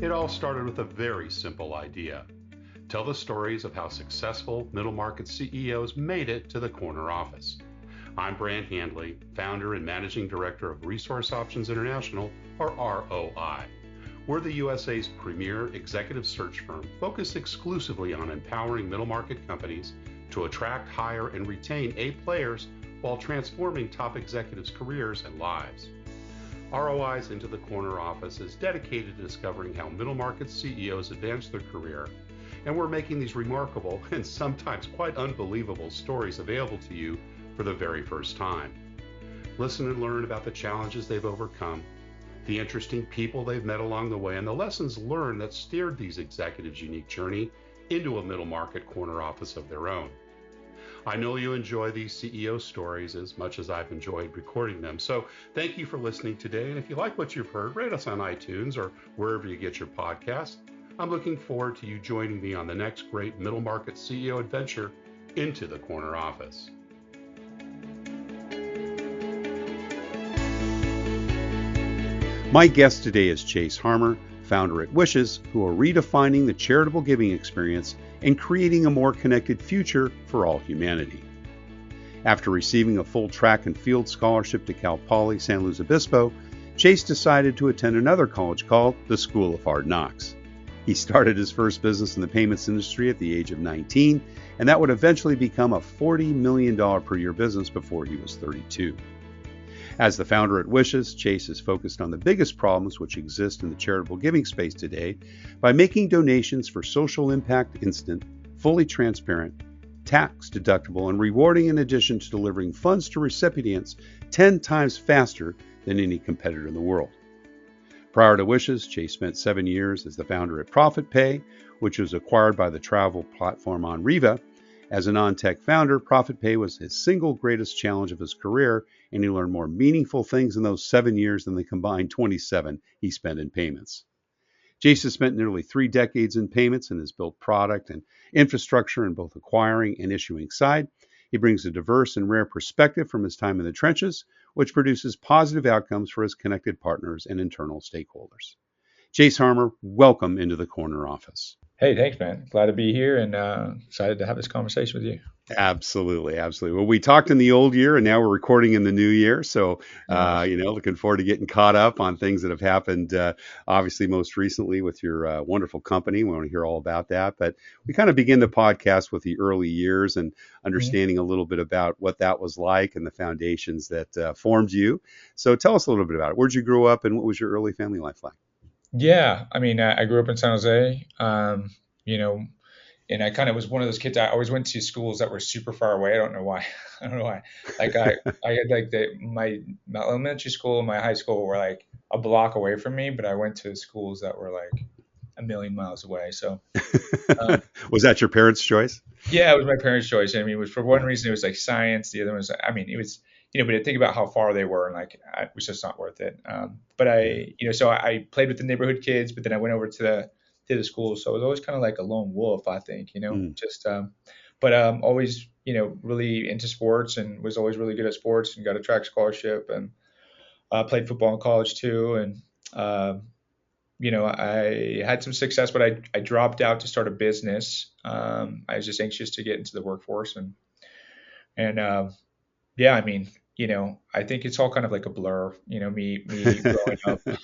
It all started with a very simple idea. Tell the stories of how successful middle market CEOs made it to the corner office. I'm Brant Handley, founder and managing director of Resource Options International, or ROI. We're the USA's premier executive search firm focused exclusively on empowering middle market companies to attract, hire, and retain A players while transforming top executives' careers and lives. ROI's Into the Corner office is dedicated to discovering how middle market CEOs advance their career, and we're making these remarkable and sometimes quite unbelievable stories available to you for the very first time. Listen and learn about the challenges they've overcome, the interesting people they've met along the way, and the lessons learned that steered these executives' unique journey into a middle market corner office of their own. I know you enjoy these CEO stories as much as I've enjoyed recording them. So thank you for listening today. And if you like what you've heard, rate us on iTunes or wherever you get your podcasts. I'm looking forward to you joining me on the next great middle market CEO adventure into the corner office. My guest today is Chase Harmer, founder at Wishes, who are redefining the charitable giving experience and creating a more connected future for all humanity. After receiving a full track and field scholarship to Cal Poly San Luis Obispo, Chase decided to attend another college called the School of Hard Knocks. He started his first business in the payments industry at the age of 19, and that would eventually become a $40 million per year business before he was 32. As the founder at Wishes, Chase is focused on the biggest problems which exist in the charitable giving space today by making donations for social impact instant, fully transparent, tax deductible, and rewarding in addition to delivering funds to recipients 10 times faster than any competitor in the world. Prior to Wishes, Chase spent 7 years as the founder at ProfitPay, which was acquired by the travel platform OnRiva. As a non-tech founder, ProfitPay was his single greatest challenge of his career, and he learned more meaningful things in those 7 years than the combined 27 he spent in payments. Chase has spent nearly 3 decades in payments and has built product and infrastructure in both acquiring and issuing side. He brings a diverse and rare perspective from his time in the trenches, which produces positive outcomes for his connected partners and internal stakeholders. Chase Harmer, welcome into the corner office. Hey, thanks, man. Glad to be here and excited to have this conversation with you. Absolutely. Well, we talked in the old year and now we're recording in the new year. So, looking forward to getting caught up on things that have happened, obviously most recently with your wonderful company. We want to hear all about that. But we kind of begin the podcast with the early years and understanding a little bit about what that was like and the foundations that formed you. So tell us a little bit about it. Where'd you grow up and what was your early family life like? Yeah, I mean, I grew up in San Jose, and I kind of was one of those kids. I always went to schools that were super far away. I don't know why. Like I had like my elementary school and my high school were like a block away from me, but I went to schools that were like a million miles away. So was that your parents' choice? Yeah, it was my parents' choice. I mean, it was for one reason, it was like science. The other one was, I mean, it was, but I think about how far they were and like, it was just not worth it. But so I played with the neighborhood kids, but then I went over to the school. So I was always kind of like a lone wolf, I think, but always, really into sports and was always really good at sports and got a track scholarship and played football in college too. And, I had some success, but I dropped out to start a business. I was just anxious to get into the workforce and yeah, I mean, I think it's all kind of like a blur, me growing up, a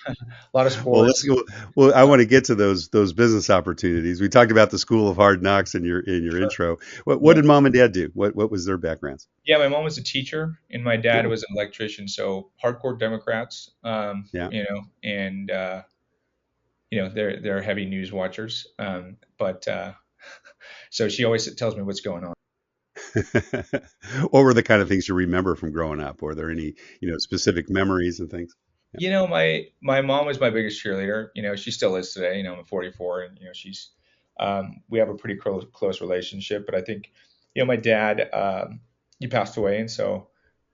lot of sports. Well, I want to get to those business opportunities. We talked about the School of Hard Knocks in your Sure. Intro. What did mom and dad do? What was their backgrounds? Yeah, my mom was a teacher and my dad was an electrician. So hardcore Democrats, and they're heavy news watchers. But so she always tells me what's going on. What were the kind of things you remember from growing up? Were there any, specific memories and things? My mom was my biggest cheerleader. She still is today. I'm 44 and, she's, we have a pretty close relationship, but I think, my dad, he passed away. And so,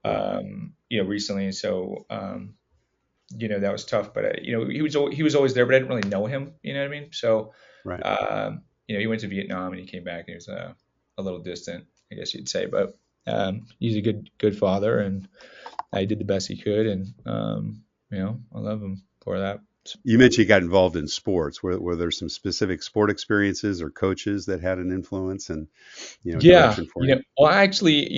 recently, and so, that was tough, but he was always there, but I didn't really know him. You know what I mean? So, Right. he went to Vietnam and he came back and he was a little distant, I guess you'd say, but he's a good father and he did the best he could, and I love him for that. You mentioned you got involved in sports. Were there some specific sport experiences or coaches that had an influence and, Yeah, direction for you? well, actually,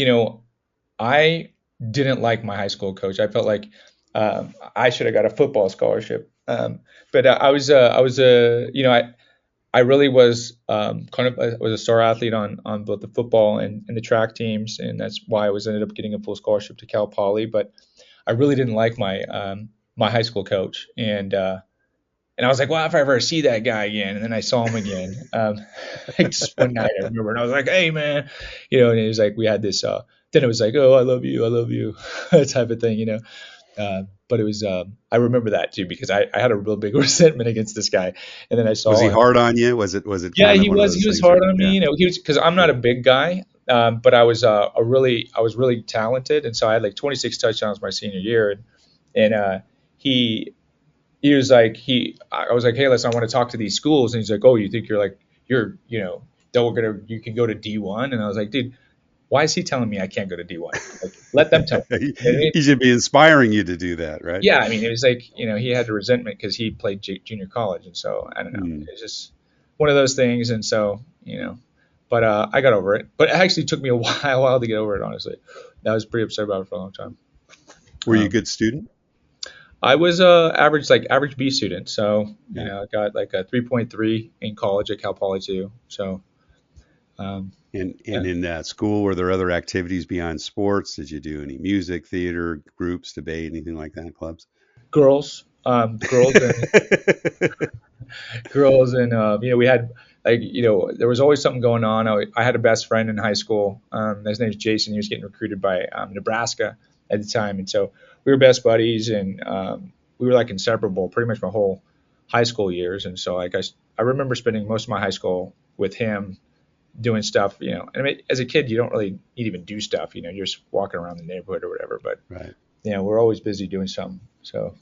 I didn't like my high school coach. I felt like I should have got a football scholarship. But I was I really was kind of I was a star athlete on both the football and the track teams, and that's why I was ended up getting a full scholarship to Cal Poly. But I really didn't like my high school coach, and I was like, well, if I ever see that guy again, and then I saw him again, like just one night I remember, and I was like, hey man, and it was like we had this. Then it was like, oh, I love you, type of thing, but it was I remember that too because I had a real big resentment against this guy, and then I Was he saw him. hard on you? Was it Yeah, kind of one of he those was things where, hard on me, yeah, he was because I'm not yeah. a big guy, but I was really talented, and so I had like 26 touchdowns my senior year, and he was like I was like, hey, listen, I want to talk to these schools, and he's like, oh, you think that you can go to D1, and I was like, dude, why is he telling me I can't go to D1? Like, let them tell me. You know what I mean? He should be inspiring you to do that, right? Yeah, I mean, it was like he had the resentment because he played junior college, and so I don't know, Hmm. it's just one of those things, and so but I got over it. But it actually took me a while to get over it. Honestly, I was pretty upset about it for a long time. Were you a Um, good student? I was average B student, so Yeah. I got like a 3.3 in college at Cal Poly too. So And yeah, in school, were there other activities beyond sports? Did you do any music, theater, groups, debate, anything like that, clubs? girls and we had like there was always something going on. I had a best friend in high school. His name's Jason. He was getting recruited by Nebraska at the time, and so we were best buddies, and we were like inseparable pretty much my whole high school years. And so like I remember spending most of my high school with him doing stuff. And I mean, as a kid, you don't really need to even do stuff. You're just walking around the neighborhood or whatever. But Right. we're always busy doing something. So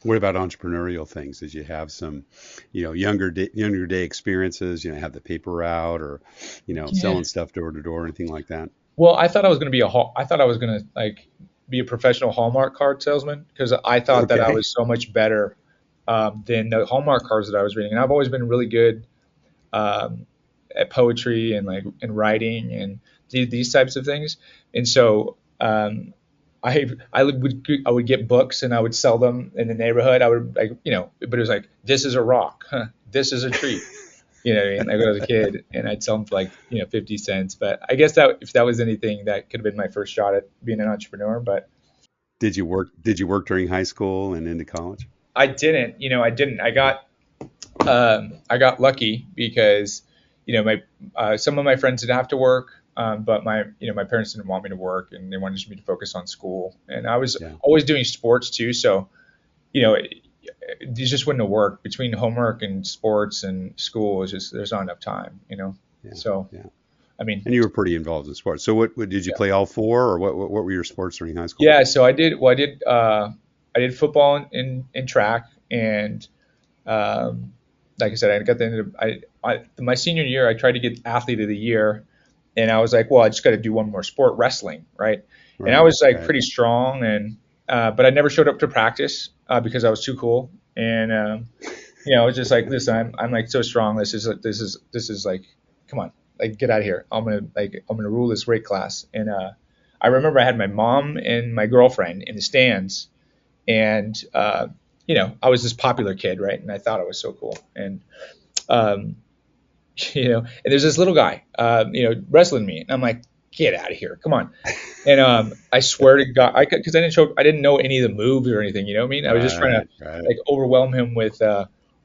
What about entrepreneurial things? Did you have some, younger day experiences? Have the paper route or, yeah. selling stuff door to door, anything like that? Well, I thought I was going to be I thought I was going to like be a professional Hallmark card salesman because I thought that I Okay. was so much better than the Hallmark cards that I was reading. And I've always been really good um, at poetry and like and writing and these types of things. And so I would get books and I would sell them in the neighborhood. I would like but it was like this is a rock, huh, this is a tree. You know what I mean? Like when I was a kid, and I'd sell them for like 50 cents. But I guess that if that was anything, that could have been my first shot at being an entrepreneur. But Did you work during high school and into college? I didn't. I didn't. I got lucky because my some of my friends did have to work, but my parents didn't want me to work, and they wanted me to focus on school. And I was Yeah. always doing sports too, so it just wouldn't have worked between homework and sports and school. It's just there's not enough time. Yeah. So Yeah. I mean, And you were pretty involved in sports. So what did you yeah. play all four, or what were your sports during high school? Yeah, so I did. Well, I did football in track, and um, like I said, I got the end of my senior year. I tried to get athlete of the year, and I was like, well, I just got to do one more sport, wrestling, right? And I Right. was like Right. pretty strong, and but I never showed up to practice because I was too cool, and I was just like, listen, I'm like so strong. This is like, come on, like get out of here. I'm gonna rule this weight class. And I remember I had my mom and my girlfriend in the stands, and I was this popular kid, right? And I thought I was so cool. And um, and there's this little guy, wrestling me, and I'm like, get out of here, come on. And I swear to God, because I didn't know any of the moves or anything. You know what I mean? I was just trying to Right. Right. like overwhelm him with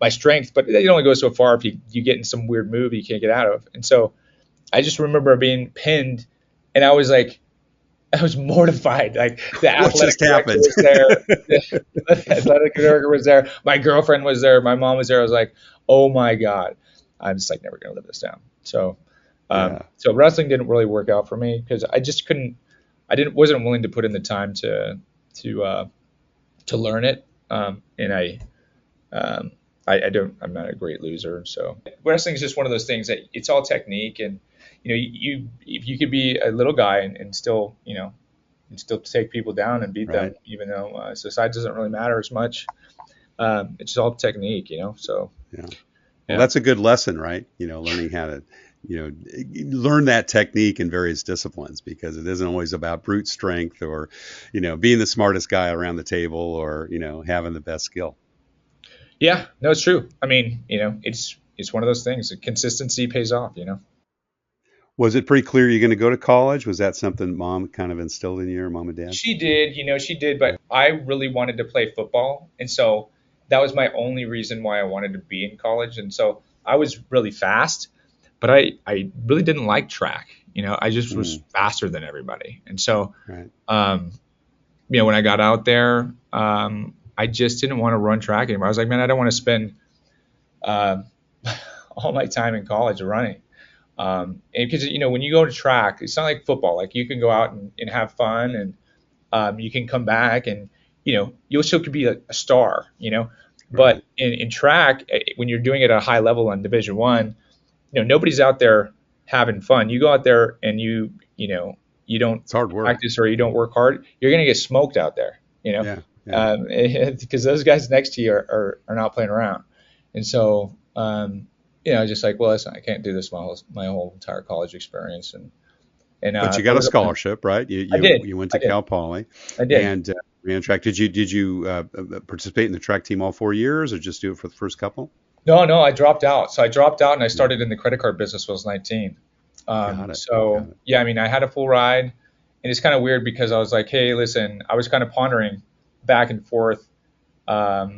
my strength, but it only goes so far if you get in some weird move you can't get out of. And so I just remember being pinned, and I was mortified. Like the What athletic just director happened? was there, the athletic director was there, my girlfriend was there, my mom was there. I was like, oh my God, I'm just like never gonna live this down. So Yeah. so wrestling didn't really work out for me because I just couldn't. I didn't wasn't willing to put in the time to uh, to learn it. And um, I don't. I'm not a great loser. So wrestling is just one of those things that it's all technique, and if you could be a little guy and still and still take people down and beat them, Right. even though so size doesn't really matter as much. It's all technique, so Yeah. Well, yeah. that's a good lesson, right? Learning how to, learn that technique in various disciplines, because it isn't always about brute strength or, being the smartest guy around the table or, having the best skill. Yeah, no, it's true. I mean, it's one of those things. Consistency pays off. Was it pretty clear you're going to go to college? Was that something mom kind of instilled in you, or mom and dad? She did, but I really wanted to play football, and so that was my only reason why I wanted to be in college. And so I was really fast, but I really didn't like track. I just was Mm, faster than everybody, and so right. um, when I got out there, I just didn't want to run track anymore. I was like, man, I don't want to spend um, all my time in college running. And because when you go to track, it's not like football. Like you can go out and have fun, and you can come back, and you still could be a star. But Right. in track, when you're doing it at a high level on Division One, nobody's out there having fun. You go out there and you don't It's hard work. practice or you don't work hard, you're gonna get smoked out there. Yeah. Yeah. Because those guys next to you are not playing around, and so just like, well, listen, I can't do this my whole entire college experience, and But you I got a was scholarship, right? You I you, did you went I to did Cal Poly, I did. and ran track. Did you participate in the track team all 4 years, or just do it for the first couple? No, I dropped out. So I dropped out and I Yeah. started in the credit card business when I was 19. Got it. Got So it. yeah, I mean, I had a full ride, and it's kind of weird because I was like, hey, listen, I was kind of pondering back and forth. I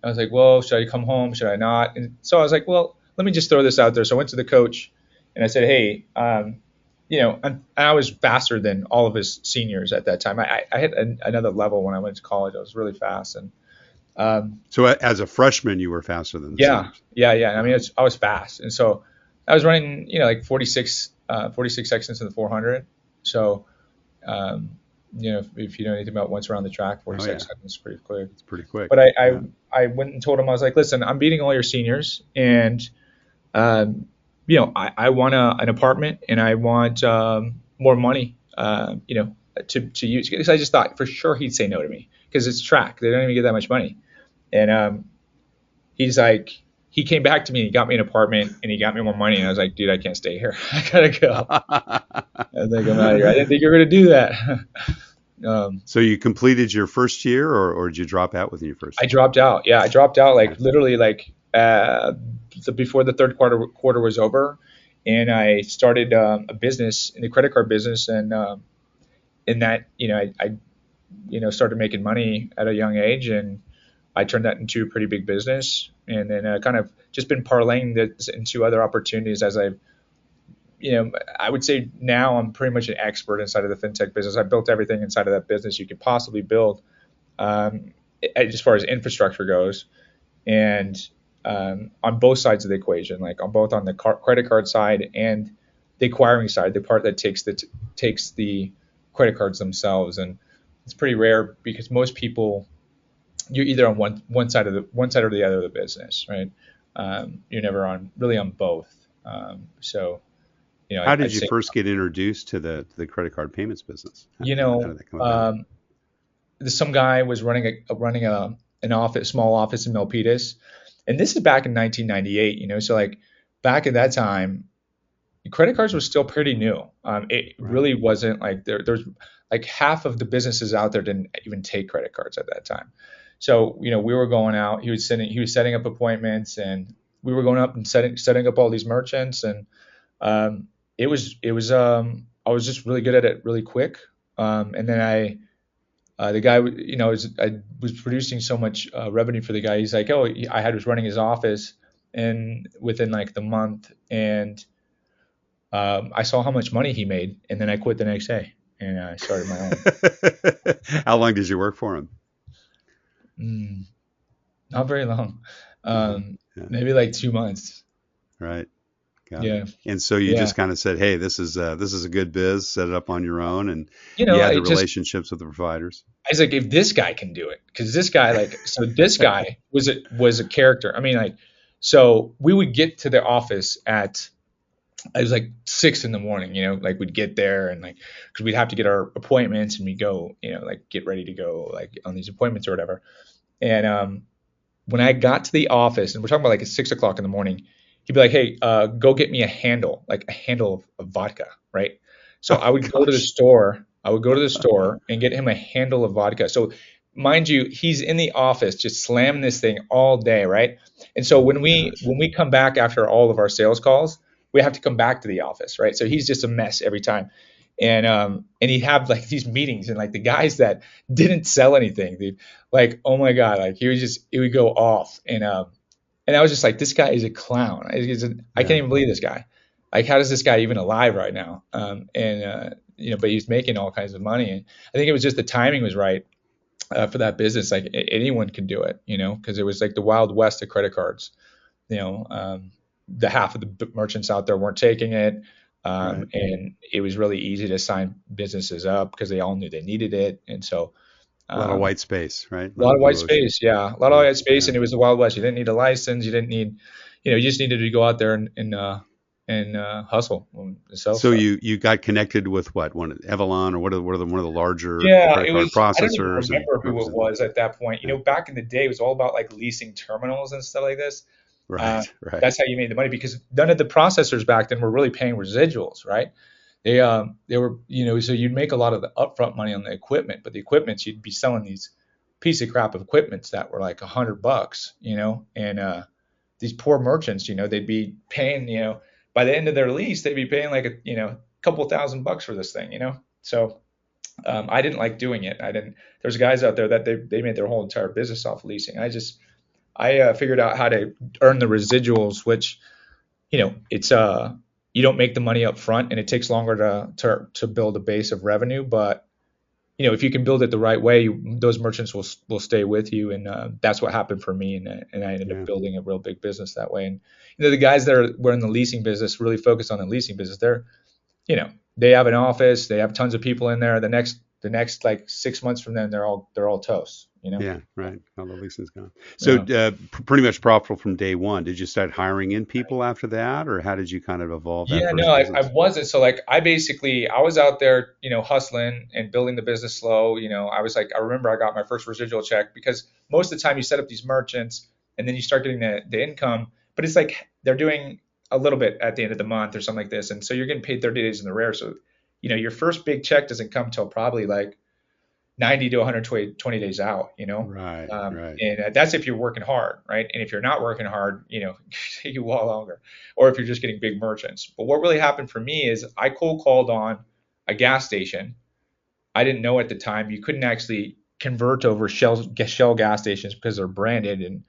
was like, well, should I come home? Should I not? And so I was like, well, let me just throw this out there. So I went to the coach and I said, hey, I was faster than all of his seniors at that time. I hit another level when I went to college. I was really fast, and So as a freshman, you were faster than the yeah, seniors. yeah. I mean, Wow. I was fast, and so I was running, like 46 seconds in the 400. So, um, if you know anything about once around the track, Oh 46 yeah, seconds is pretty quick. it's pretty quick. But Yeah. I went and told him, I was like, listen, I'm beating all your seniors, and I want an apartment, and I want more money, to use. Because I just thought for sure he'd say no to me because it's track; they don't even get that much money, and he's like, he came back to me and he got me an apartment and he got me more money. And I was like, dude, I can't stay here. I gotta go. I think I'm out of here. I didn't think you were gonna do that. So you completed your first year, or did you drop out within your first I year? dropped out. Yeah, I dropped out like Gotcha. literally like before the third quarter was over, and I started a business in the credit card business, and in that I started making money at a young age, and I turned that into a pretty big business, and then kind of just been parlaying this into other opportunities as I would say now I'm pretty much an expert inside of the fintech business. I built everything inside of that business you could possibly build, um, as far as infrastructure goes, and on both sides of the equation, like on both on the credit card side and the acquiring side, the part that takes the credit cards themselves, and it's pretty rare because most people you're either on one side or the other of the business, right? You're never really on both. So How did I'd you say first get introduced to the credit card payments business? you How know did that come about? some guy was running an small office in Milpitas, and this is back in 1998. So like back at that time, credit cards were still pretty new. It Right. really wasn't like there's like half of the businesses out there didn't even take credit cards at that time. So we were going out. He was setting up appointments, and we were going up and setting up all these merchants, and I was just really good at it really quick. And then the guy, I was producing so much revenue for the guy. He's like, oh, was running his office, and within like the month, and I saw how much money he made, and then I quit the next day, and I started my own. How long did you work for him? Mm, not very long, Uh-huh. Yeah. maybe like 2 months. Right. Got it. Yeah, And so you yeah. just kind of said, "Hey, this is a good biz. Set it up on your own," and you had I the just relationships with the providers. I was like, if this guy can do it, because this guy, this guy was a character. I mean, like, so we would get to the office at it was like 6 in the morning, like we'd get there and like because we'd have to get our appointments and we go, like get ready to go like on these appointments or whatever. And when I got to the office, and we're talking about like at 6 o'clock in the morning, he'd be like, "Hey, go get me a handle of vodka," right? So Oh I would go to the gosh. store. I would go to the store and get him a handle of vodka. So mind you, he's in the office just slamming this thing all day, right? And so Oh when my we gosh. when we come back after all of our sales calls, we have to come back to the office, right? So he's just a mess every time. And he'd have like these meetings, and like the guys that didn't sell anything, dude, like, oh my God, like it would go off. And I was just like, this guy is a clown. I can't Yeah. even believe this guy. Like, how is this guy even alive right now? But he's making all kinds of money. And I think it was just the timing was right for that business. Like anyone can do it, because it was like the wild west of credit cards. You know, the half of the merchants out there weren't taking it. Right. And it was really easy to sign businesses up because they all knew they needed it. And so, A lot of um, white space, right? A a lot lot of of white blue ocean. space, yeah. A lot of Yeah. white space, Yeah. and it was the Wild West. You didn't need a license. You didn't need, you just needed to go out there and hustle and sell So stuff. you got connected with what one Evalon or one of the larger Yeah, credit it card was. I don't even processors and remember who it represented. was at that point. Yeah. Back in the day, it was all about like leasing terminals and stuff like this. Uh, Right. Right. that's how you made the money because none of the processors back then were really paying residuals, right? They were, so you'd make a lot of the upfront money on the equipment, but the equipment you'd be selling these piece of crap equipments that were like $100, and these poor merchants, they'd be paying, by the end of their lease, they'd be paying like couple $1,000 for this thing, So I didn't like doing it. I didn't. There's guys out there that they made their whole entire business off leasing. I figured out how to earn the residuals, which it's you don't make the money up front, and it takes longer to build a base of revenue. But if you can build it the right way, those merchants will stay with you, and that's what happened for me. And I ended up Yeah. building a real big business that way. And the guys that were in the leasing business really focused on the leasing business. They have an office, they have tons of people in there. The next like 6 months from then, they're all toast. Yeah, right. All the leasing's gone. So, Yeah. pretty much profitable from day one. Did you start hiring in people after that, or how did you kind of evolve that Yeah, no, first I business? wasn't. So like I was out there, hustling and building the business slow. I was like, I remember I got my first residual check because most of the time you set up these merchants and then you start getting the income, but it's like they're doing a little bit at the end of the month or something like this. And so you're getting paid 30 days in the rear. So, your first big check doesn't come till probably like 90 to 120 days out. Right, right. And that's if you're working hard, right? And if you're not working hard, take you a while longer, or if you're just getting big merchants. But what really happened for me is I cold called on a gas station. I didn't know at the time you couldn't actually convert over Shell gas stations because they're branded, and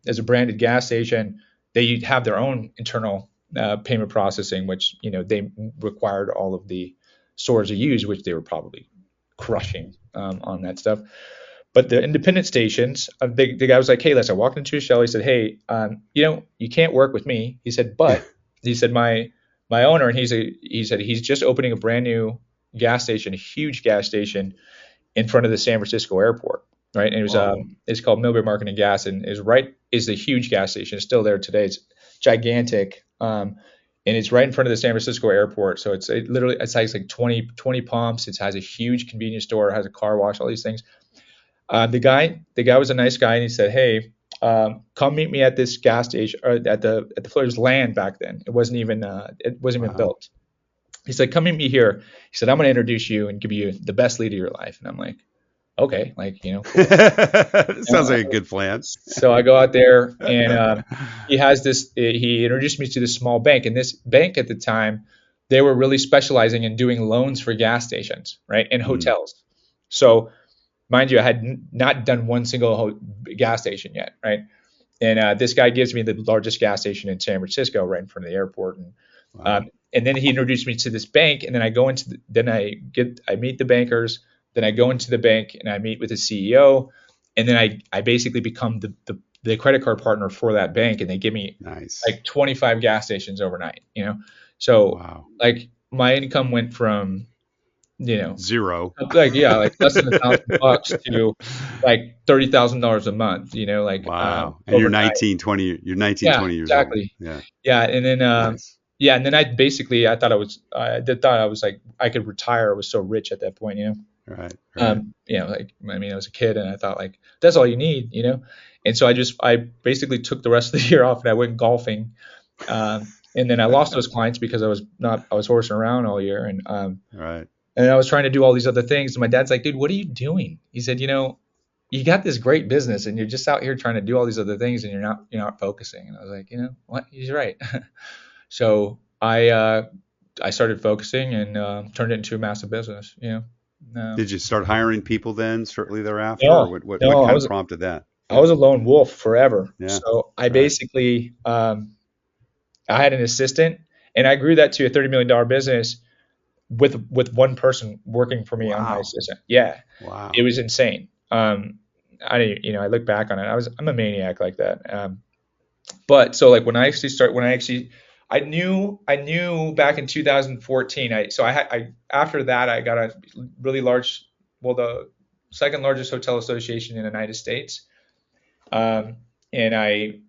as a branded gas station, they have their own internal payment processing, which they required all of the stores to use, which they were probably crushing on that stuff. But the independent stations, the guy was like, "Hey, listen." I walked into a Shell. He said, "Hey, you can't work with me." He said, "But," he said, my owner, and he said he's just opening a brand new gas station, a huge gas station in front of the San Francisco airport, right? And Whoa. it's called Millbury Market and Gas, and is the huge gas station. It's still there today. It's gigantic, and it's right in front of the San Francisco airport. So it has like 20 pumps. It has a huge convenience store. It has a car wash. All these things. The guy was a nice guy, and he said, "Hey, come meet me at this gas station or at the Florida's land back then. It wasn't even Wow. built." He said, "Come meet me here." He said, "I'm going to introduce you and give you the best lead of your life." And I'm like, "Okay, like, cool." Sounds like a good plan. So I go out there, and he has this. He introduced me to this small bank, and this bank at the time, they were really specializing in doing loans for gas stations, right, and Mm, hotels. So mind you, I had not done one single gas station yet, right? And this guy gives me the largest gas station in San Francisco, right in front of the airport, wow. and then he introduced me to this bank, and then I go into, I meet the bankers, then I go into the bank and I meet with the CEO, and then I basically become the credit card partner for that bank, and they give me Nice. like 25 gas stations overnight. So Wow. like my income went from you know Zero. like, yeah, like less than $1,000 to like $30,000 a month, like Wow. And you're overnight. 19, 20, you're 19, Yeah, 20 years old. exactly. Yeah. Yeah, and then Nice. I thought I was like I could retire. I was so rich at that point. Right. Right. Like, I mean, I was a kid and I thought like, that's all you need, And so I basically took the rest of the year off and I went golfing. And then I lost those clients because I was horsing around all year. Right. And I was trying to do all these other things. And my dad's like, dude, what are you doing? He said, you got this great business and you're just out here trying to do all these other things and you're not focusing. And I was like, what? He's right. So I started focusing and turned it into a massive business. Did you start hiring people then shortly thereafter, or No, what no, kind of prompted that? I was a lone wolf forever. Yeah. So I Right. basically, I had an assistant and I grew that to a $30 million business with one person working for me on my Wow. assistant. Yeah, it Wow. was insane. I look back on it. I'm a maniac like that. But so like I knew back in 2014. After that I got a really large, well, the second largest hotel association in the United States. And I,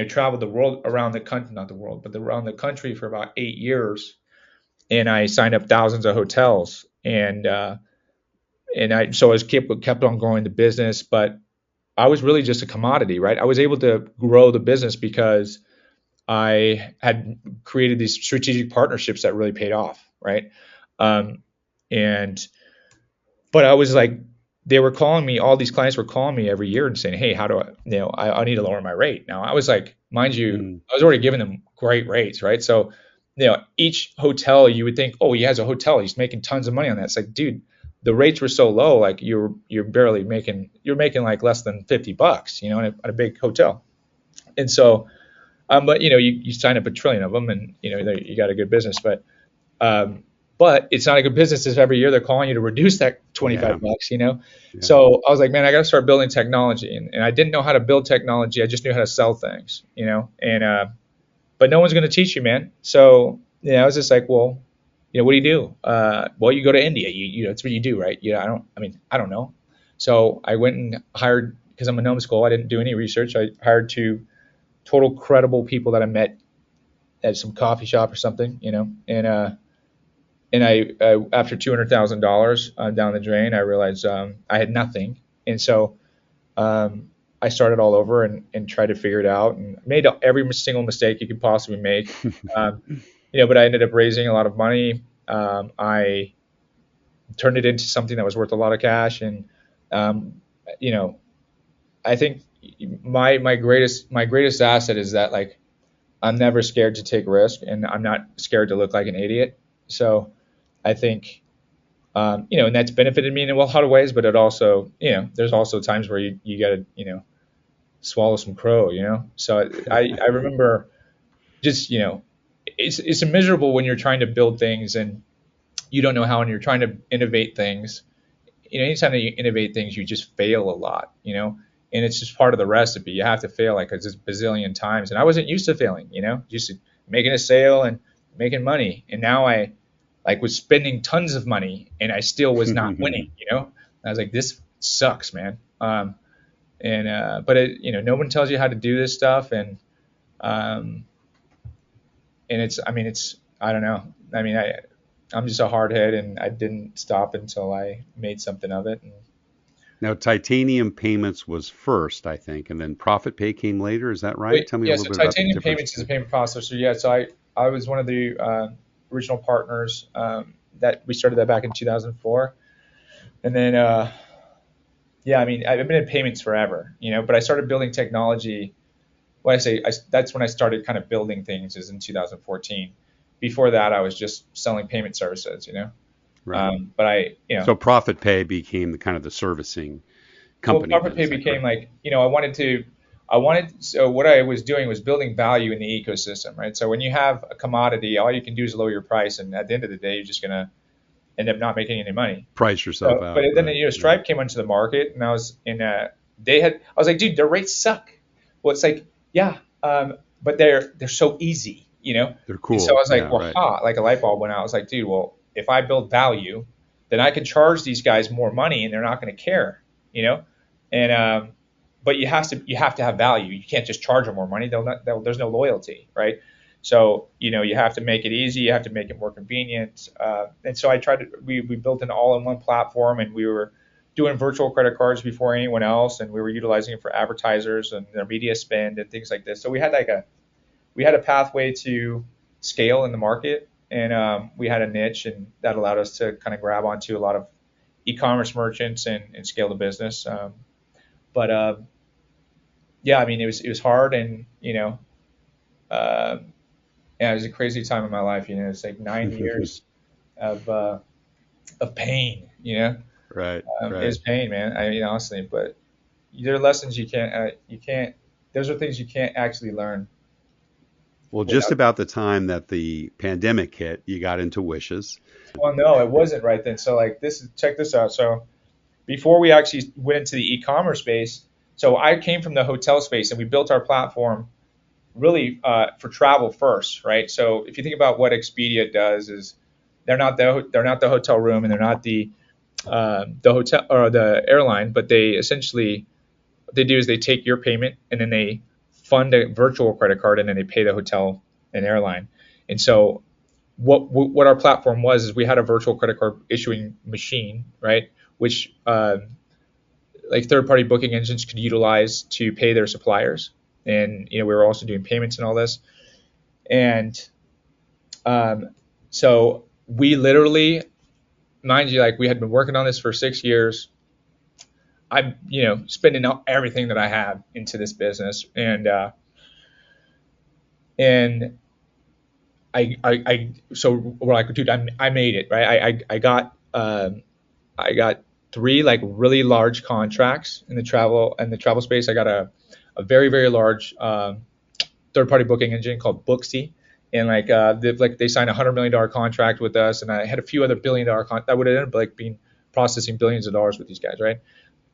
traveled the world around the country, not the world, but around the country for about 8 years. And I signed up thousands of hotels, and I was kept on growing the business, but I was really just a commodity, right? I was able to grow the business because I had created these strategic partnerships that really paid off, right? Um, and but I was like, they were calling me, all these clients were calling me every year and saying, hey, how do I need to lower my rate. Now I was like, mind you, Mm. I was already giving them great rates, right? So, each hotel, you would think, oh, he has a hotel, he's making tons of money on that. It's like, dude, the rates were so low, like you're making like less than $50, at a big hotel. And so, but you sign up a trillion of them and, you got a good business, um, but it's not a good business if every year they're calling you to reduce that Yeah. $25. Yeah. So I was like, man, I got to start building technology. And I didn't know how to build technology. I just knew how to sell things. But no one's going to teach you, man. So, I was just like, well, what do you do? Well, you go to India. That's what you do, right? I don't know. So I went and hired, because I'm a numbskull. I didn't do any research. I hired two total credible people that I met at some coffee shop or something, and after $200,000 down the drain, I realized I had nothing, and so I started all over and tried to figure it out, and made every single mistake you could possibly make. Um, but I ended up raising a lot of money. I turned it into something that was worth a lot of cash, and um, you know, I think my greatest asset is that, like, I'm never scared to take risk, and I'm not scared to look like an idiot. So I think, and that's benefited me in a lot of ways, but it also, there's also times where you got to, swallow some crow. So I remember just, it's miserable when you're trying to build things and you don't know how, and you're trying to innovate things. Anytime that you innovate things, you just fail a lot. And it's just part of the recipe. You have to fail like a bazillion times. And I wasn't used to failing, just making a sale and making money. And now I like was spending tons of money and I still was not winning. I was like, this sucks, man. But no one tells you how to do this stuff. Um, and I don't know. I'm just a hard head, and I didn't stop until I made something of it. Now, titanium payments was first, I think, and then ProfitPay came later. Is that right? Wait, Tell me a yeah, little so bit about the Titanium difference Payments is a between. payment processor. Yeah, so I was one of the original partners that we started that back in 2004. And then, yeah, I've been in payments forever, but I started building technology. When I say that's when I started kind of building things, is in 2014. Before that, I was just selling payment services. Right. But So ProfitPay became the kind of the servicing well, company then. Is ProfitPay that became correct? like, so what I was doing was building value in the ecosystem, right? So when you have a commodity, all you can do is lower your price, and at the end of the day, you're just gonna end up not making any money. Price yourself So, but out. then Right. Right. Stripe came onto the market, and I was like, dude, their rates suck. Well, it's like, yeah, but they're so easy. They're And so I cool. was like, Yeah. well, Right. like a light bulb went out. I was like, dude, well, if I build value, then I can charge these guys more money, and they're not going to care. And but you have to have value. You can't just charge them more money. There's no loyalty, right? So, you have to make it easy, you have to make it more convenient. And so we built an all-in-one platform, and we were doing virtual credit cards before anyone else, and we were utilizing it for advertisers and their media spend and things like this. So we had a pathway to scale in the market, and we had a niche, and that allowed us to kind of grab onto a lot of e-commerce merchants and scale the business. But yeah, I mean, it was hard, and uh, yeah, it was a crazy time in my life. It's like 9 years of pain. Right, It was right. pain, man. I mean, honestly, but there are lessons you can't. Those are things you can't actually learn Well, just without. about the time that the pandemic hit, you got into Wishes. Well, no, it wasn't right then. So like check this out. So before we actually went into the e-commerce space, so I came from the hotel space, and we built our platform really for travel first, right? So if you think about what Expedia does, is they're not the hotel room, and they're not the hotel or the airline, but they essentially what they do is they take your payment, and then they fund a virtual credit card, and then they pay the hotel and airline. And so what our platform was is we had a virtual credit card issuing machine, right? Which like third party booking engines could utilize to pay their suppliers. And we were also doing payments and all this. And um, so we literally, mind you, like we had been working on this for 6 years. I'm, spending everything that I had into this business, and so we're like, dude, I made it, right? I got three like really large contracts in the travel space. I got a very very large third party booking engine called Booksy, and they signed $100 million contract with us, and I had a few other $1 billion that would have ended up like being processing billions of dollars with these guys, right?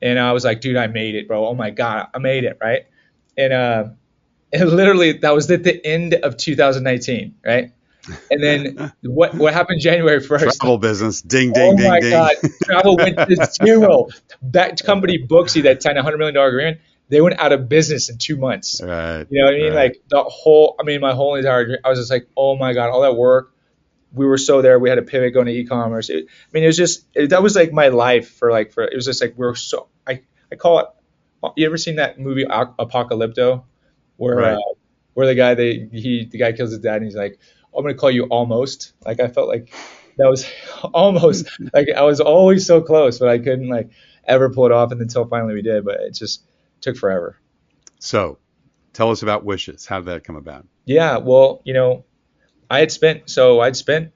And I was like, dude, I made it, bro. Oh my god, I made it, right? And and literally that was at the end of 2019, right? And then what happened January 1st? Travel business. Ding, ding, Oh ding, my ding. God, travel went to zero. That company Booksy that signed $100 million agreement, they went out of business in 2 months. Right, You know what I mean? right. Like my whole entire, I was just like, oh my God, all that work. We were so there. We had to pivot going to e-commerce. It was just, that was like my life it was just like, I call it, you ever seen that movie Apocalypto? Where Right. where the guy kills his dad, and he's like, I'm gonna call you almost. Like I felt like that was almost like I was always so close, but I couldn't like ever pull it off, and until finally we did. But it just took forever. So tell us about Wishes. How did that come about? Yeah, well, I'd spent since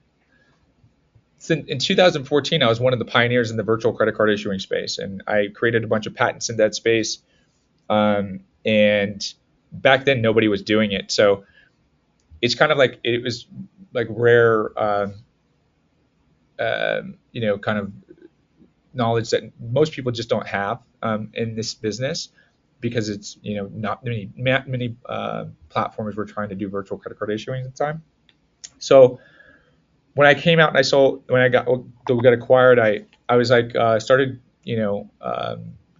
in 2014. I was one of the pioneers in the virtual credit card issuing space, and I created a bunch of patents in that space. And back then, nobody was doing it, so it's kind of like it was like rare, kind of knowledge that most people just don't have in this business because it's not many platforms were trying to do virtual credit card issuing at the time. So when I came out and I saw when we got acquired, I was like started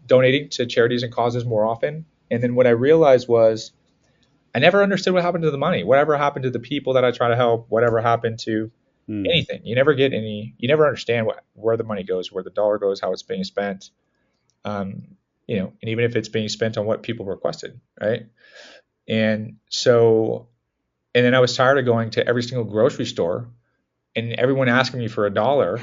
donating to charities and causes more often, and then what I realized was I never understood what happened to the money. Whatever happened to the people that I try to help? Whatever happened to Hmm. anything? You never get any. You never understand where the money goes, where the dollar goes, how it's being spent. And even if it's being spent on what people requested, right? And so, and then I was tired of going to every single grocery store and everyone asking me for a dollar,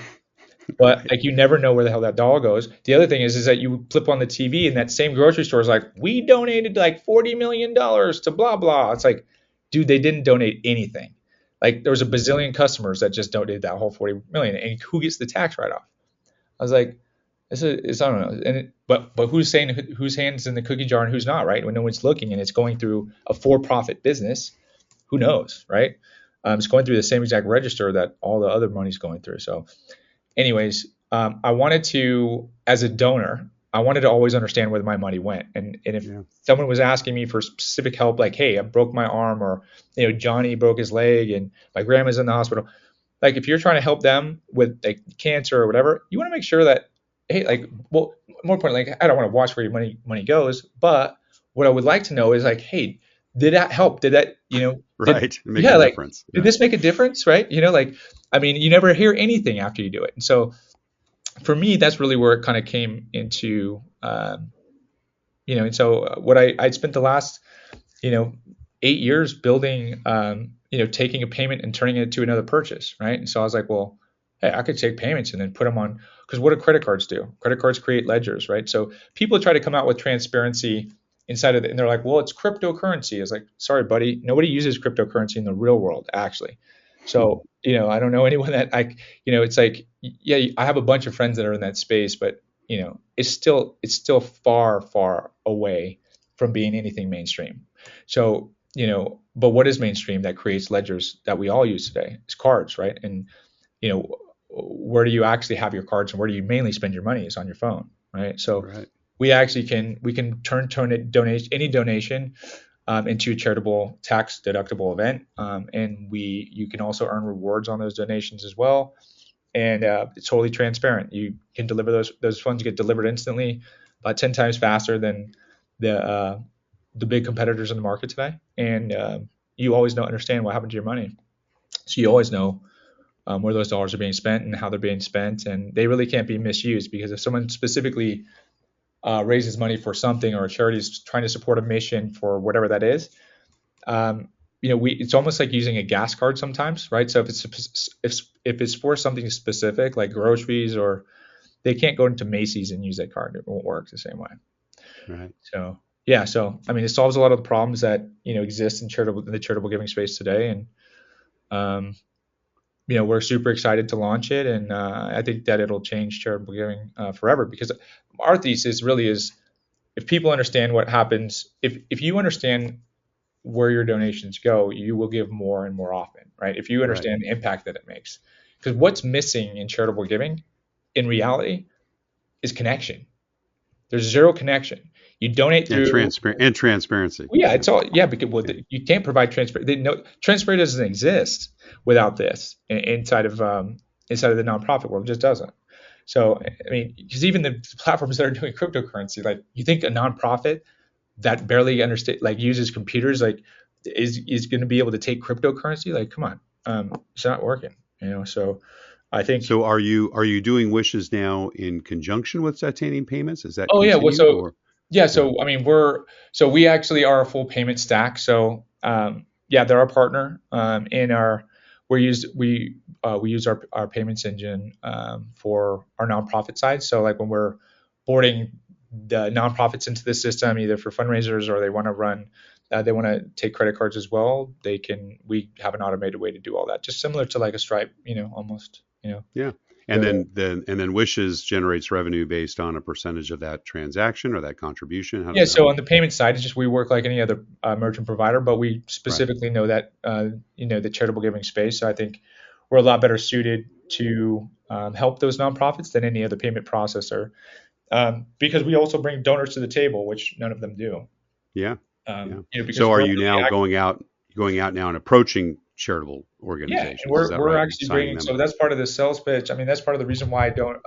but Right. like you never know where the hell that dollar goes. The other thing is that you flip on the TV and that same grocery store is like, we donated like $40 million to blah blah. It's like, dude, they didn't donate anything. Like there was a bazillion customers that just donated that whole 40 million, and who gets the tax write off? I was like, I don't know. But who's saying whose hands in the cookie jar and who's not, right? When no one's looking and it's going through a for-profit business, who knows, right? It's going through the same exact register that all the other money's going through. So anyways, I wanted to, as a donor, I wanted to always understand where my money went. And if Yeah. someone was asking me for specific help, like, hey, I broke my arm, or Johnny broke his leg and my grandma's in the hospital. Like if you're trying to help them with like cancer or whatever, you want to make sure that, hey, like, more importantly, like I don't want to watch where your money goes, but what I would like to know is like, hey, did that help? Did that, Right. Make a yeah, like, difference. did Yeah. this make a difference? Right. Like, I mean, you never hear anything after you do it. And so for me, that's really where it kind of came into, and so what I'd spent the last, you know, 8 years building, taking a payment and turning it to another purchase. Right. And so I was like, well, hey, I could take payments and then put them on, because what do credit cards do? Credit cards create ledgers, right? So people try to come out with transparency inside of it, and they're like, well, it's cryptocurrency. It's like, sorry, buddy, nobody uses cryptocurrency in the real world, actually. So, I don't know anyone that it's like, yeah, I have a bunch of friends that are in that space, but it's still far, far away from being anything mainstream. So, but what is mainstream that creates ledgers that we all use today? It's cards, right? And you know, where do you actually have your cards and where do you mainly spend your money is on your phone, right? So Right. we can turn it any donation into a charitable tax deductible event, and you can also earn rewards on those donations as well. And it's totally transparent. You can deliver those funds get delivered instantly, about 10 times faster than the big competitors in the market today. And you always understand what happened to your money, so you always know where those dollars are being spent and how they're being spent, and they really can't be misused, because if someone specifically raises money for something, or a charity is trying to support a mission for whatever that is, it's almost like using a gas card sometimes, right? So if it's for something specific like groceries, or they can't go into Macy's and use that card, it won't work the same way. Right. So yeah, so I mean, it solves a lot of the problems that exist in the charitable giving space today, and um, we're super excited to launch it, and I think that it'll change charitable giving forever, because our thesis really is, if people understand what happens, if you understand where your donations go, you will give more and more often, right? If you Right. understand the impact that it makes. Because what's missing in charitable giving in reality is connection. There's zero connection. You donate And through. transparency. Well, yeah, Yeah. it's all, yeah, because Yeah. you can't provide transparency. No, transparency doesn't exist without this inside of the nonprofit world. It just doesn't. So I mean, because even the platforms that are doing cryptocurrency, like, you think a nonprofit that barely understand, like, uses computers, like, is going to be able to take cryptocurrency? Like, come on, it's not working. So I think. So are you doing wishes now in conjunction with Titanium Payments? Is that Oh yeah, well, continued or yeah, yeah. so I mean, we actually are a full payment stack. So yeah, they're our partner in our we use our payments engine for our nonprofit side. So like when we're boarding the nonprofits into the system, either for fundraisers or they want to take credit cards as well, we have an automated way to do all that, just similar to like a Stripe, almost. Yeah. And So then wishes generates revenue based on a percentage of that transaction or that contribution. How yeah, does that so on work? the payment side, it's just we work like any other merchant provider, but we Right. specifically know that the charitable giving space. So I think we're a lot better suited to help those nonprofits than any other payment processor, because we also bring donors to the table, which none of them do. Yeah. Yeah. Because So are we're you really now going out now and approaching charitable yeah, and organizations? Is we're that we're right? And actually signing bringing. them So up? that's part of the sales pitch. I mean, that's part of the reason why I don't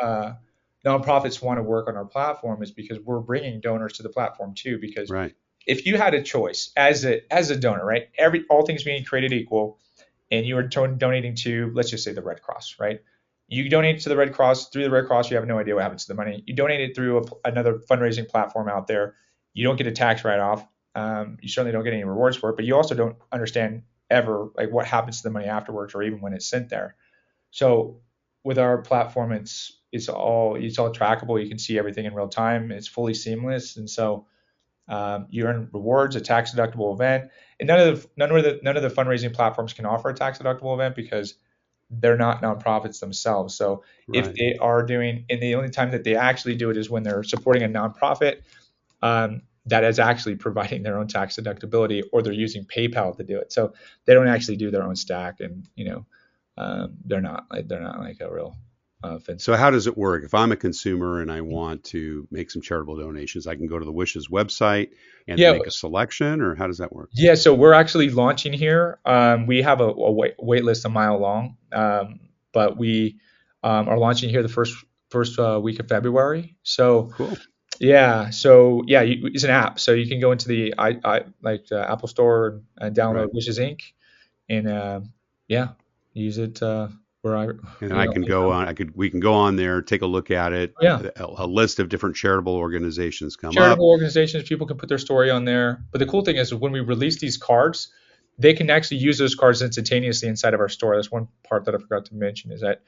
nonprofits want to work on our platform, is because we're bringing donors to the platform too. Because Right. if you had a choice as a donor, right? All things being created equal, and you are donating to, let's just say, the Red Cross, right? You donate to the Red Cross. Through the Red Cross, you have no idea what happens to the money. You donate it through another fundraising platform out there. You don't get a tax write-off. You certainly don't get any rewards for it, but you also don't understand ever like what happens to the money afterwards, or even when it's sent there. So with our platform, it's all trackable. You can see everything in real time. It's fully seamless, and so you earn rewards, a tax deductible event, and none of the fundraising platforms can offer a tax deductible event because they're not nonprofits themselves. So if Right. they are doing, and the only time that they actually do it is when they're supporting a nonprofit that is actually providing their own tax deductibility, or they're using PayPal to do it. So they don't actually do their own stack, and they're not like a real So fintech. how does it work? If I'm a consumer and I want to make some charitable donations, I can go to the Wishes website and then Yeah, make a selection, or how does that work? yeah. So we're actually launching here. We have a wait list a mile long, but we are launching here the first week of February. So Cool. Yeah. So yeah, it's an app. So you can go into the like the Apple Store and download Right. Wishes Inc. and yeah, use it where I And then I can go anytime. on. We can go on there, take a look at it. Yeah. A list of different charitable organizations come up. Charitable organizations, people can put their story on there. But the cool thing is when we release these cards, they can actually use those cards instantaneously inside of our store. That's one part that I forgot to mention is that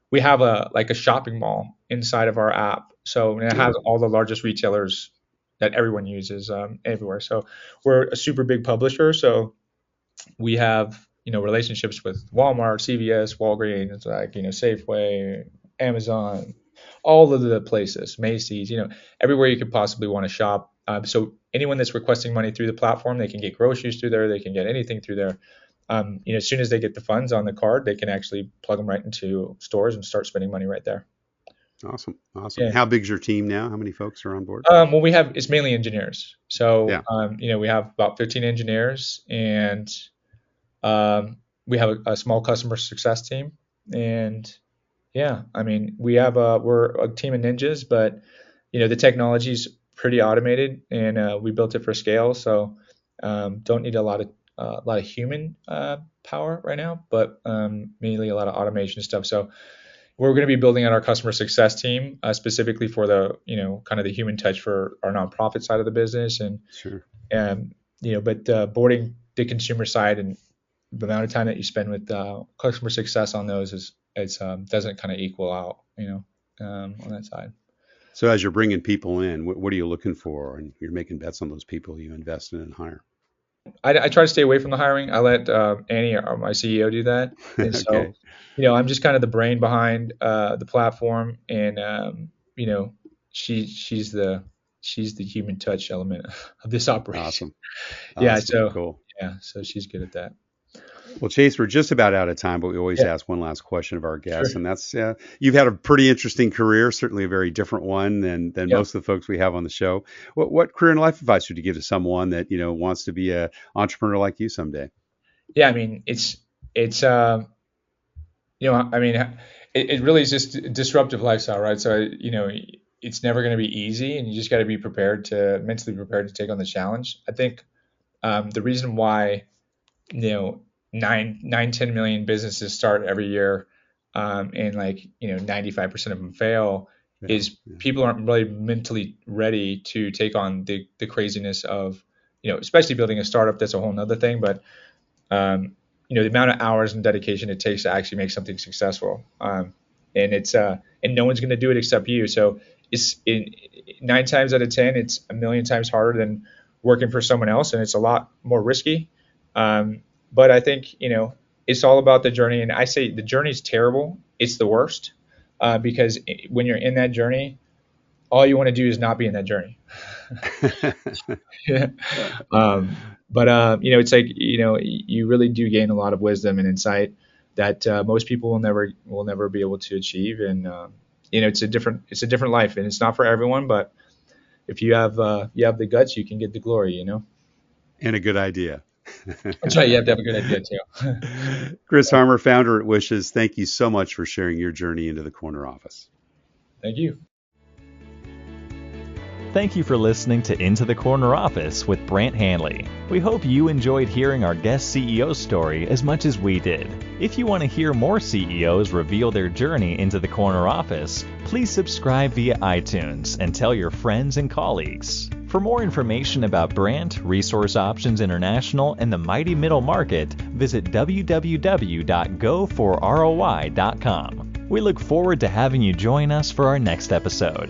we have a shopping mall inside of our app. So and it has Oh, all the largest retailers that everyone uses everywhere. So we're a super big publisher. So we have relationships with Walmart, CVS, Walgreens, like Safeway, Amazon, all of the places, Macy's, everywhere you could possibly want to shop. So anyone that's requesting money through the platform, they can get groceries through there, they can get anything through there. As soon as they get the funds on the card, they can actually plug them right into stores and start spending money right there. awesome, awesome. Yeah. How big's your team now? How many folks are on board? Well, we have it's mainly engineers. So Yeah, we have about 15 engineers, and we have a small customer success team, and yeah, I mean, we're a team of ninjas, but the technology's pretty automated, and we built it for scale, so don't need a lot of human power right now, but mainly a lot of automation stuff. So we're going to be building out our customer success team specifically for the kind of the human touch for our nonprofit side of the business, sure. and but boarding the consumer side and the amount of time that you spend with customer success on those doesn't kind of equal out, on that side. So as you're bringing people in, what are you looking for? And you're making bets on those people you invest in and hire. I try to stay away from the hiring. I let Annie, my CEO, do that, and so Okay, I'm just kind of the brain behind the platform, and she's the human touch element of this operation. awesome, Yeah, awesome, so cool. yeah, so she's good at that. Well, Chase, we're just about out of time, but we always Yeah, ask one last question of our sure. guests, and that's you've had a pretty interesting career, certainly a very different one than Yeah. most of the folks we have on the show. What career and life advice would you give to someone that wants to be a entrepreneur like you someday? Yeah, I mean, it's I mean, it really is just a disruptive lifestyle, right? So, it's never going to be easy, and you just got to be mentally prepared to take on the challenge. I think the reason why, you know, 10 million businesses start every year, and 95% of them fail, Yeah, is yeah, people aren't really mentally ready to take on the craziness of, especially building a startup. That's a whole nother thing, but the amount of hours and dedication it takes to actually make something successful. And no one's going to do it except you. So it's 9 times out of 10, it's a million times harder than working for someone else, and it's a lot more risky. But I think it's all about the journey. And I say the journey is terrible. It's the worst because when you're in that journey, all you want to do is not be in that journey. Yeah. But it's like you really do gain a lot of wisdom and insight that most people will never be able to achieve. And it's a different life, and it's not for everyone. But if you have the guts, you can get the glory. and a good idea. That's right. You have to have a good idea too. Chris Harmer, founder at Wishes, thank you so much for sharing your journey into the corner office. Thank you. Thank you for listening to Into the Corner Office with Brant Hanley. We hope you enjoyed hearing our guest CEO story as much as we did. If you want to hear more CEOs reveal their journey into the corner office, please subscribe via iTunes and tell your friends and colleagues. For more information about Brant, Resource Options International, and the mighty middle market, visit www.goforroi.com. We look forward to having you join us for our next episode.